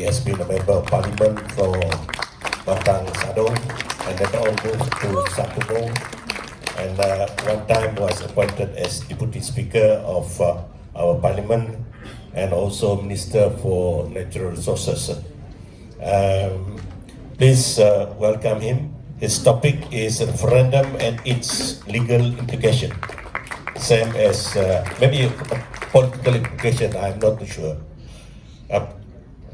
He has been a member of parliament for Batang Sadong and later on moved to Sakumo, and one time was appointed as Deputy Speaker of our parliament and also Minister for Natural Resources. Please welcome him. His topic is referendum and its legal implication. Same as maybe political implication, I'm not too sure.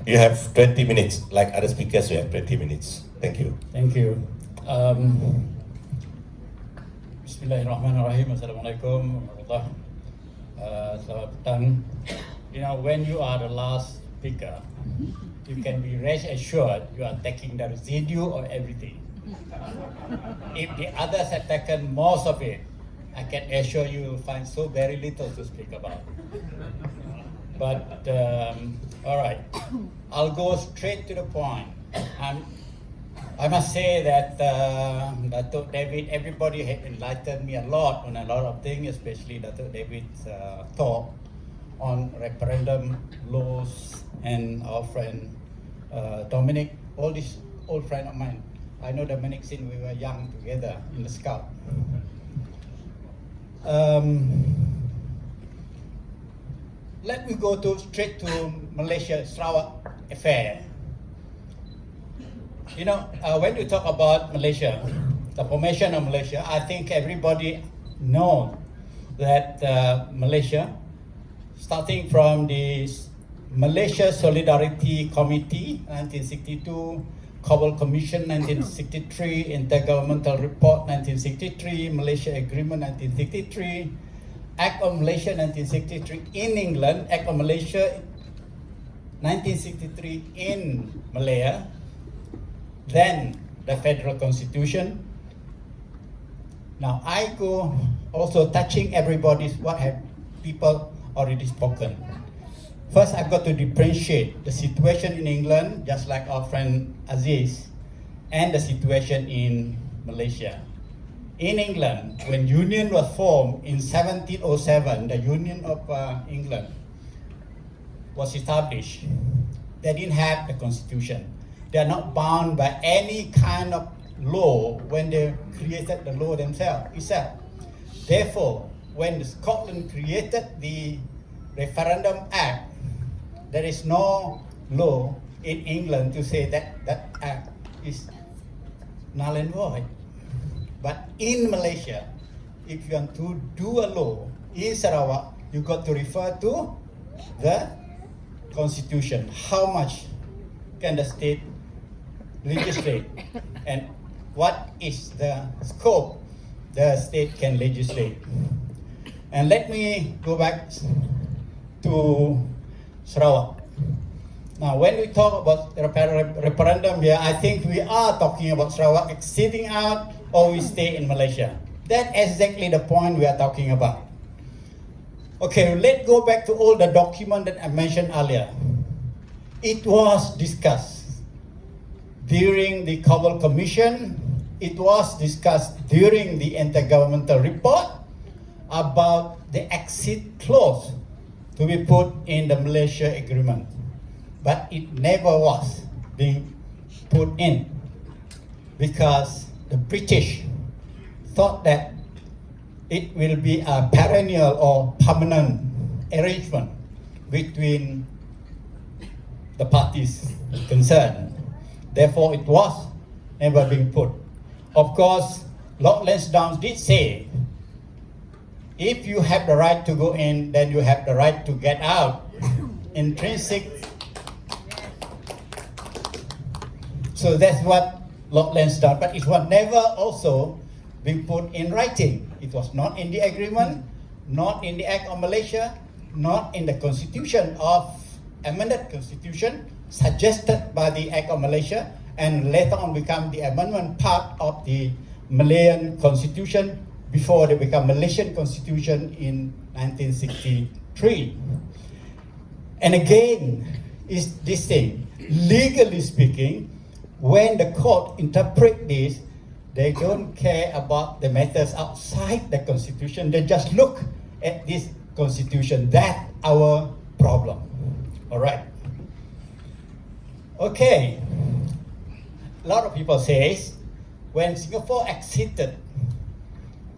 You have 20 minutes, like other speakers, you have 20 minutes. Thank you. Thank you. Bismillahirrahmanirrahim. Assalamualaikum warahmatullahi selamat petang. You know, when you are the last speaker, you can be rest assured you are taking the residue of everything. If the others have taken most of it, I can assure you will find so very little to speak about. But all right, I'll go straight to the point. I must say that Dato David, everybody had enlightened me a lot on a lot of things, especially Dato David's talk on referendum laws, and our friend Dominic, all these old friend of mine. I know Dominic since we were young together in the Scout. Let me go straight to Malaysia Sarawak affair. You know, when you talk about Malaysia, the formation of Malaysia, I think everybody knows that Malaysia, starting from the Malaysia Solidarity Committee 1962, Cobble Commission 1963, Intergovernmental Report 1963, Malaysia Agreement 1963, Act of Malaysia 1963 in England, Act of Malaysia 1963 in Malaya, then the Federal Constitution. Now I go also touching everybody's what have people already spoken. First, I've got to differentiate the situation in England, just like our friend Aziz, and the situation in Malaysia. In England, when Union was formed in 1707, the Union of England was established. They didn't have the constitution. They are not bound by any kind of law when they created the law themselves. Therefore, when Scotland created the Referendum Act, there is no law in England to say that that act is null and void. But in Malaysia, if you want to do a law in Sarawak, you got to refer to the constitution. How much can the state legislate, and what is the scope the state can legislate? And let me go back to Sarawak. Now, when we talk about referendum here, I think we are talking about Sarawak exceeding out, or we stay in Malaysia. That's exactly the point we are talking about. Okay, let's go back to all the document that I mentioned earlier. It was discussed during the Cobble Commission. It was discussed during the Intergovernmental Report about the exit clause to be put in the Malaysia Agreement. But it never was being put in because the British thought that it will be a perennial or permanent arrangement between the parties concerned. Therefore, it was never being put. Of course, Lord Lansdowne did say, if you have the right to go in, then you have the right to get out. Intrinsic. So that's what Lord Lansdowne, but it was never also being put in writing. It was not in the agreement, not in the Act of Malaysia, not in the Constitution of amended Constitution suggested by the Act of Malaysia, and later on become the amendment part of the Malayan Constitution before they become Malaysian Constitution in 1963. And again, is this thing, legally speaking, when the court interpret this, they don't care about the matters outside the Constitution. They just look at this Constitution. That's our problem. All right. Okay, a lot of people say when Singapore exited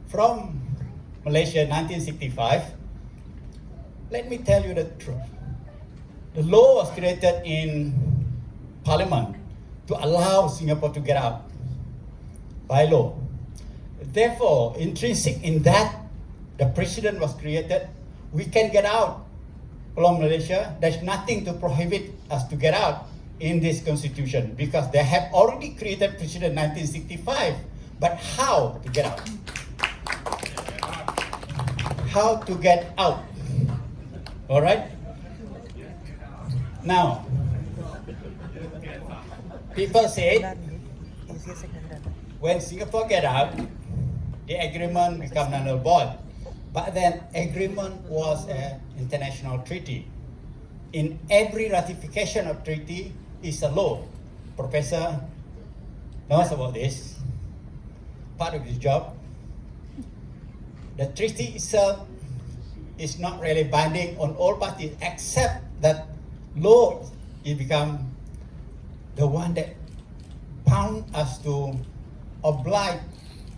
from Malaysia in 1965, let me tell you the truth. The law was created in Parliament to allow Singapore to get out by law. Therefore, intrinsic in that, the president was created. We can get out from Malaysia. There's nothing to prohibit us to get out in this constitution because they have already created president in 1965. But how to get out? How to get out? All right? Now, people say when Singapore get out, the agreement become null and void. But then agreement was an international treaty. In every ratification of treaty is a law. Professor knows about this, part of his job. The treaty itself is not really binding on all parties except that law it become the one that bound us to oblige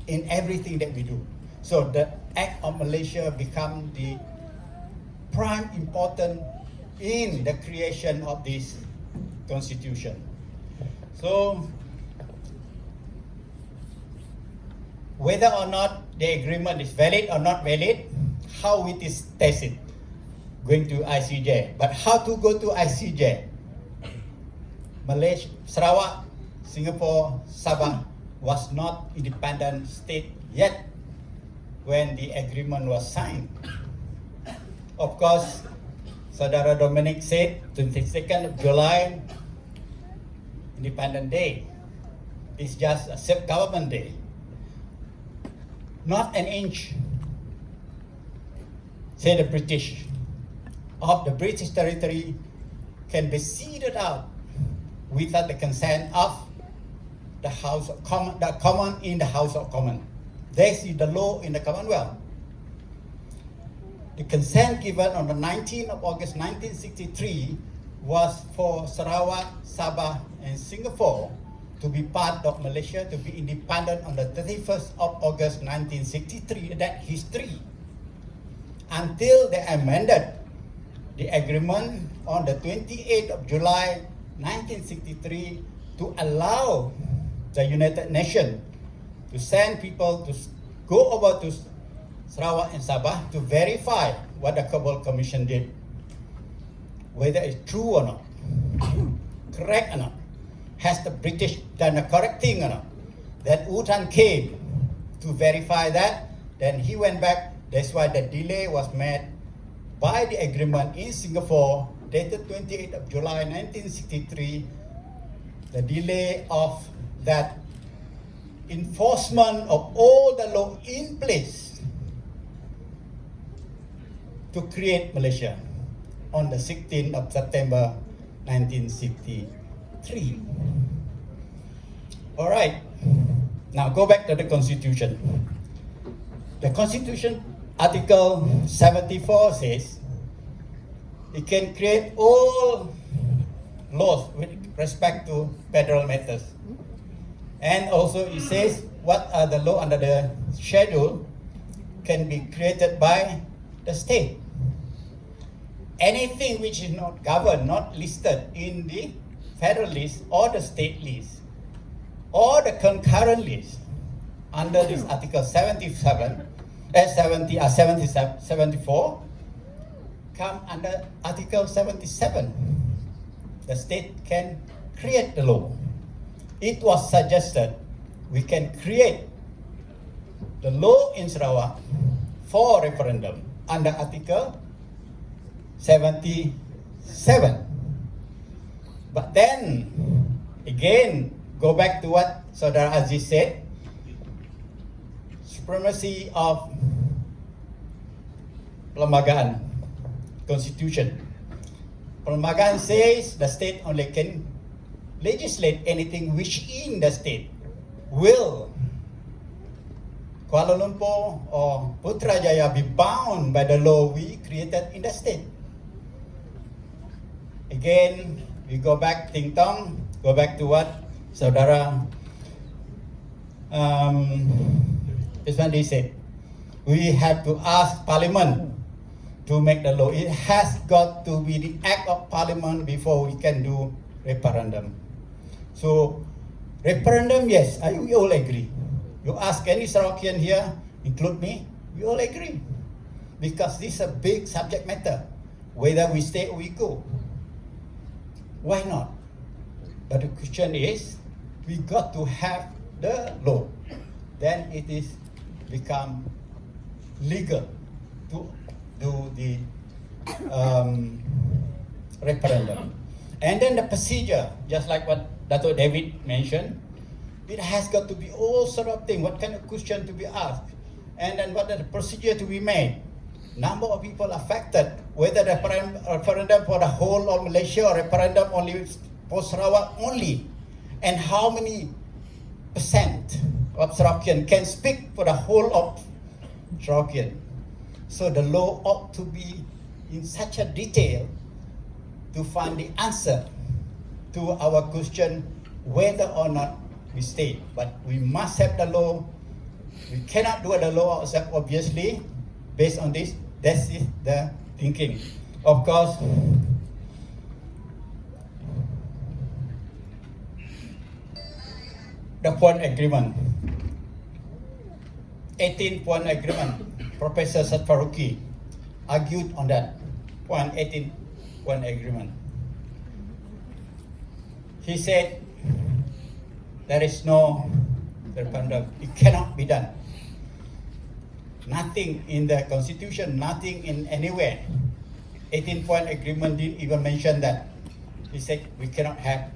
in everything that we do. So the Act of Malaysia become the prime important in the creation of this constitution. So whether or not the agreement is valid or not valid, how it is tested, going to ICJ. But how to go to ICJ? Malaysia, Sarawak, Singapore, Sabah was not independent state yet when the agreement was signed. Of course, Saudara Dominic said 22nd of July, Independent Day. It's just a self-government day. Not an inch, say the British, of the British territory can be ceded out without the consent of the House of Commons, the Common in the House of Commons. This is the law in the Commonwealth. The consent given on the 19th of August 1963 was for Sarawak, Sabah, and Singapore to be part of Malaysia, to be independent on the 31st of August 1963. That history. Until they amended the agreement on the 28th of July 1963 to allow the United Nations to send people to go over to Sarawak and Sabah to verify what the Kabul Commission did, whether it's true or not, correct or not. Has the British done the correct thing or not? Then Utan came to verify that, then he went back. That's why the delay was made by the agreement in Singapore, dated 28th of July 1963, the delay of that enforcement of all the law in place to create Malaysia on the 16th of September 1963. All right, now go back to the Constitution. The Constitution, Article 74 says, it can create all laws with respect to federal matters. And also it says what are the law under the schedule can be created by the state. Anything which is not governed, not listed in the federal list or the state list or the concurrent list under this Article 74 come under Article 77. The state can create the law. It was suggested we can create the law in Sarawak for referendum under Article 77. But then, again, go back to what Saudara Aziz said, supremacy of Perlembagaan, Constitution. Perlembagaan says the state only can legislate anything which in the state will Kuala Lumpur or Putrajaya be bound by the law we created in the state. Again, we go back, ting tong, go back to what Saudara Iswandi said. We have to ask Parliament to make the law. It has got to be the act of Parliament before we can do referendum. So, referendum, yes, we all agree. You ask any Sarawakian here, include me, we all agree. Because this is a big subject matter, whether we stay or we go. Why not? But the question is, we got to have the law. Then it is become legal to do the referendum. And then the procedure, just like what Dato David mentioned, it has got to be all sort of thing. What kind of question to be asked? And then what are the procedure to be made? Number of people affected, whether the referendum for the whole of Malaysia or referendum only for Sarawak only, and how many percent of Sarawakian can speak for the whole of Sarawakian. So the law ought to be in such a detail to find the answer to our question whether or not we stay. But we must have the law. We cannot do the law ourselves, obviously. Based on this, that's the thinking. Of course, the point agreement, 18-point agreement, Professor Satfaruqi argued on that point, 18-point agreement. He said there is no referendum. It cannot be done. Nothing in the constitution, nothing in anywhere. 18-point agreement didn't even mention that. He said we cannot have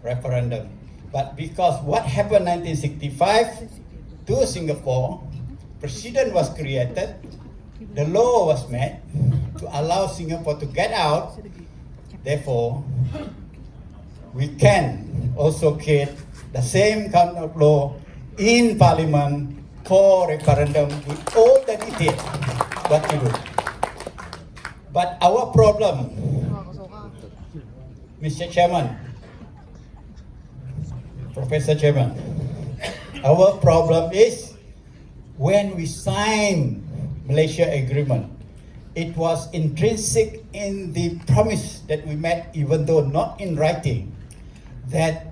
referendum. But because what happened 1965 to Singapore, precedent was created, the law was made to allow Singapore to get out. Therefore, we can also create the same kind of law in Parliament for referendum with all the details what to do. But our problem, Mr. Chairman, Professor Chairman, our problem is when we signed Malaysia Agreement, it was intrinsic in the promise that we made, even though not in writing, that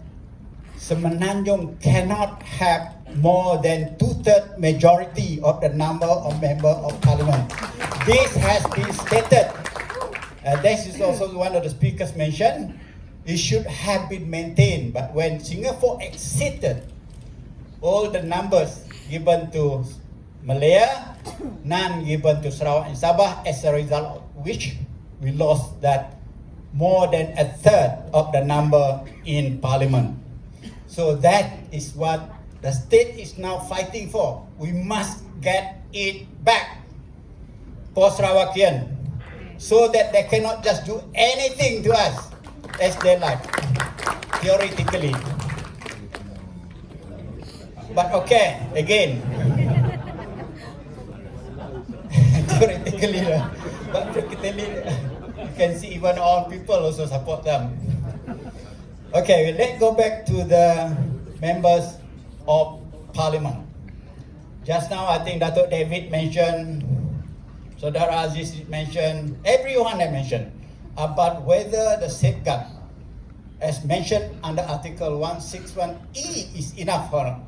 Semenanjung cannot have more than 2/3 majority of the number of members of Parliament. This has been stated. This is also one of the speakers mentioned. It should have been maintained, but when Singapore exceeded all the numbers given to Malaya, none given to Sarawak and Sabah, as a result of which we lost that more than 1/3 of the number in Parliament. So that is what the state is now fighting for. We must get it back for Sarawakian, so that they cannot just do anything to us as they like, theoretically. But okay, again, theoretically, but practically, you can see even all people also support them. Okay, let's go back to the members of Parliament. Just now, I think Dato David mentioned, Saudara Aziz mentioned, everyone had mentioned about whether the safeguard, as mentioned under Article 161E, is enough or not.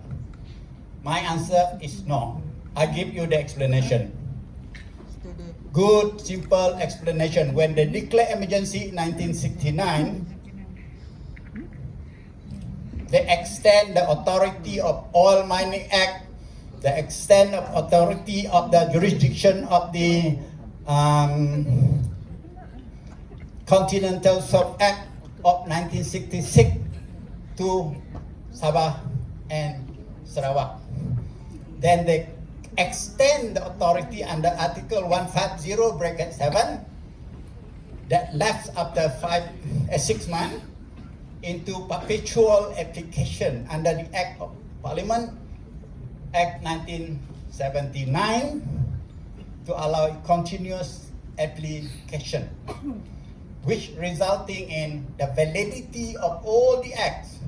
My answer is no. I give you the explanation. Good, simple explanation. When they declared emergency in 1969, they extend the authority of Oil Mining Act, the extent of authority of the jurisdiction of the Continental Shelf Act of 1966 to Sabah and Sarawak. Then they extend the authority under Article 150(7) that lapsed after 6 months into perpetual application under the Act of Parliament, Act 1979, to allow continuous application. which resulting in the validity of all the acts,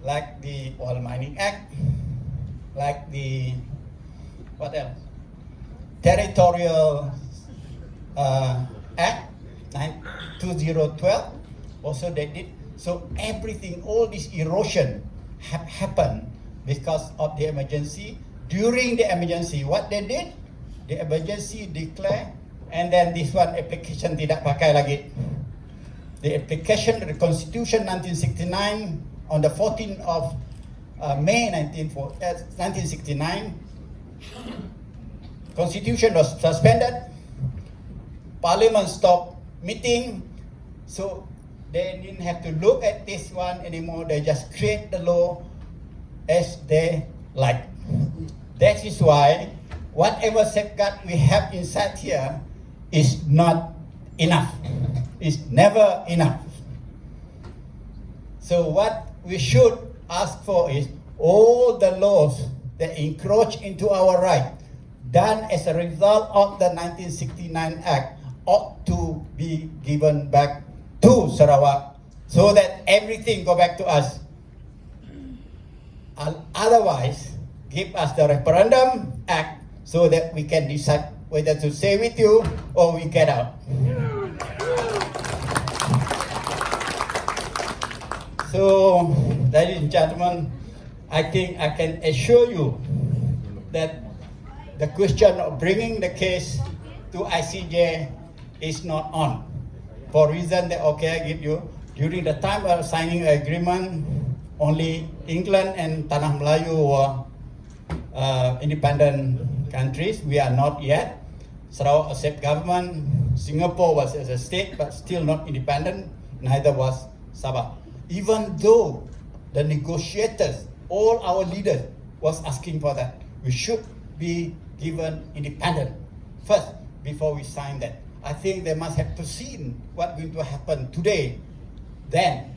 like the Oil Mining Act, like the, what else? Territorial Act 2012, also they did. So everything, all this erosion have happened because of the emergency. During the emergency, what they did, the emergency declare, and then this one application tidak pakai lagi. The application, the Constitution 1969 on the 14th of May 1969, Constitution was suspended, Parliament stopped meeting, so they didn't have to look at this one anymore. They just create the law as they like. That is why whatever safeguard we have inside here is not enough. It's never enough. So what we should ask for is all the laws that encroach into our right, done as a result of the 1969 Act, ought to be given back to Sarawak so that everything go back to us. Otherwise, give us the Referendum Act so that we can decide whether to stay with you or we get out. So, ladies and gentlemen, I think I can assure you that the question of bringing the case to ICJ is not on. For reason that, okay, I give you, during the time of signing an agreement, only England and Tanah Melayu were independent countries. We are not yet. Sarawak a state government. Singapore was as a state, but still not independent. Neither was Sabah. Even though the negotiators, all our leaders, was asking for that, we should be given independent first before we sign that. I think they must have foreseen what going to happen today, then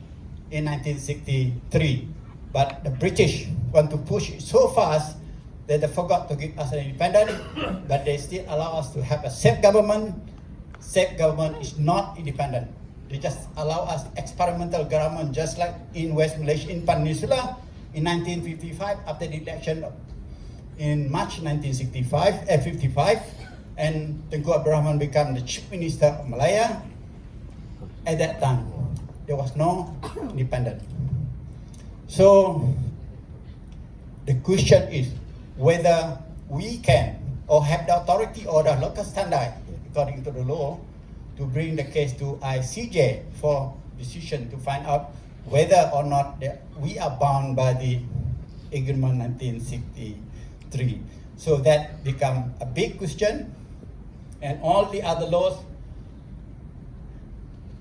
in 1963. But the British want to push it so fast that they forgot to give us an independence, but they still allow us to have a safe government. Safe government is not independent. They just allow us experimental government, just like in West Malaysia, in Peninsula, in 1955, after the election in March 1955, and Tengku Abdul Rahman became the Chief Minister of Malaya. At that time, there was no independence. So, the question is whether we can or have the authority or the local standard, according to the law, to bring the case to ICJ for decision to find out whether or not we are bound by the agreement 1963. So that become a big question, and all the other laws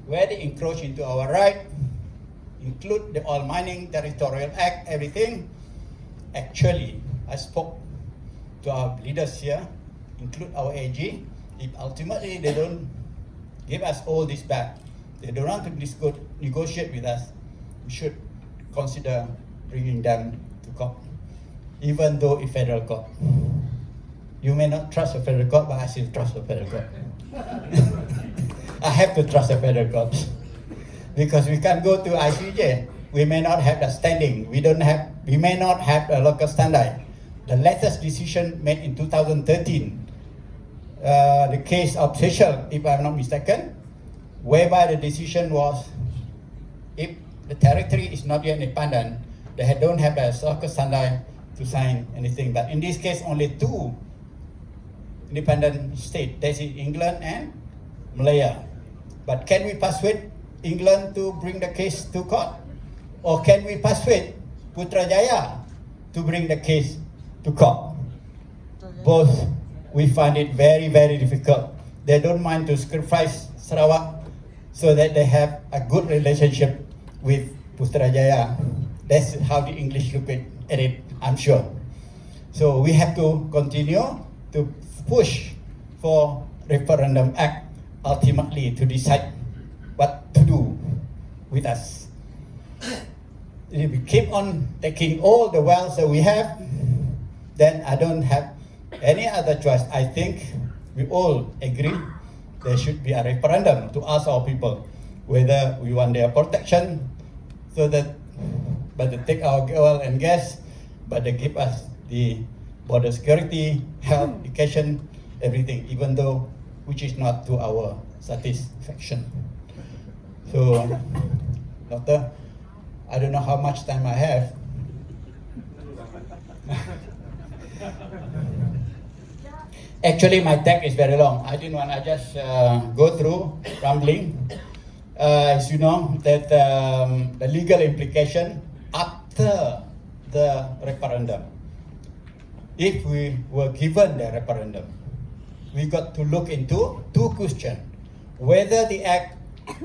where they encroach into our right, include the Oil Mining Territorial Act, everything. Actually, I spoke to our leaders here, include our AG. If ultimately they don't give us all this back, they don't want to negotiate with us, we should consider bringing them to court, even though in federal court. You may not trust the federal court, but I still trust the federal court. I have to trust the federal court because we can't go to ICJ. We may not have the standing. We may not have a local standard. The latest decision made in 2013, the case of Seychelles, if I'm not mistaken, whereby the decision was, if the territory is not yet independent, they don't have a local standard to sign anything. But in this case, only two independent states, that's England and Malaya. But can we persuade England to bring the case to court? Or can we persuade Putrajaya to bring the case to court? Both, we find it very, very difficult. They don't mind to sacrifice Sarawak so that they have a good relationship with Putrajaya. That's how the English look at it, I'm sure. So we have to continue to push for Referendum Act ultimately to decide what to do with us. If we keep on taking all the wealth that we have, then I don't have any other choice. I think we all agree there should be a referendum to ask our people whether we want their protection, so that, but they take our oil and gas, but they give us the border security, health, education, everything, even though which is not to our satisfaction. So, Doctor, I don't know how much time I have. Actually, my text is very long. I didn't want to just go through rambling. As you know, that the legal implication after the referendum, if we were given the referendum, we got to look into two questions. Whether the act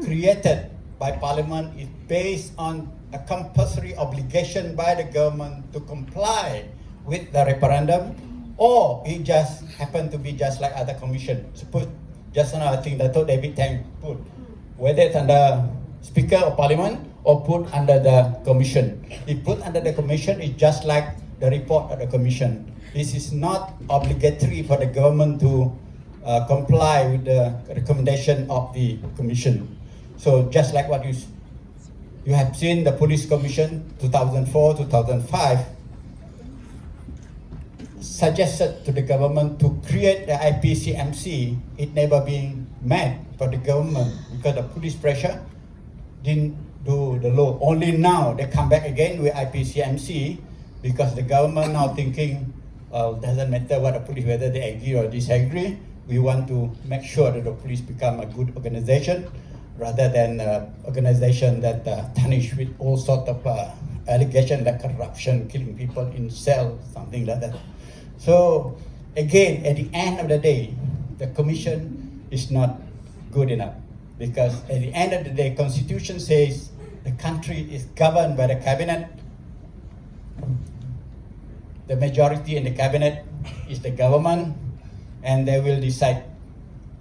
created by Parliament is based on a compulsory obligation by the government to comply with the referendum, or it just happened to be just like other commission. Suppose just now I think Dato David Tang put, whether it's under Speaker of Parliament or put under the commission. If put under the commission, it's just like the report of the commission. This is not obligatory for the government to comply with the recommendation of the commission. So just like what you have seen, the Police Commission 2004, 2005 suggested to the government to create the IPCMC. It never been met for the government because the police pressure didn't do the law. Only now they come back again with IPCMC because the government now thinking, doesn't matter what the police, whether they agree or disagree, we want to make sure that the police become a good organization rather than an organization that tarnished with all sorts of allegations like corruption, killing people in cells, something like that. So again, at the end of the day, the commission is not good enough, because at the end of the day, Constitution says the country is governed by the cabinet. The majority in the cabinet is the government, and they will decide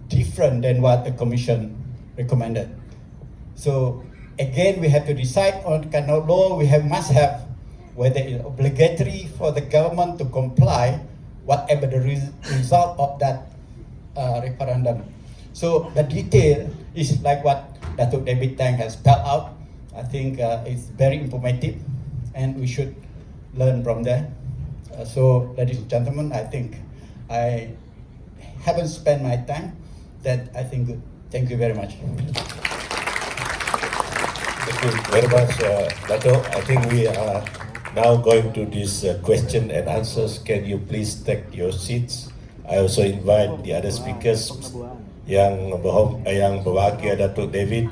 different than what the commission recommended. So again, we have to decide on kind of law must have, whether it's obligatory for the government to comply whatever the result of that referendum. So the detail is like what Dato David Tang has spelled out. I think it's very informative, and we should learn from there. So, ladies and gentlemen, I think I haven't spent my time. That I think good. Thank you very much. Thank you very much, Dato. I think we are now going to this question and answers. Can you please take your seats? I also invite the other speakers yang berbahagia, Dato David.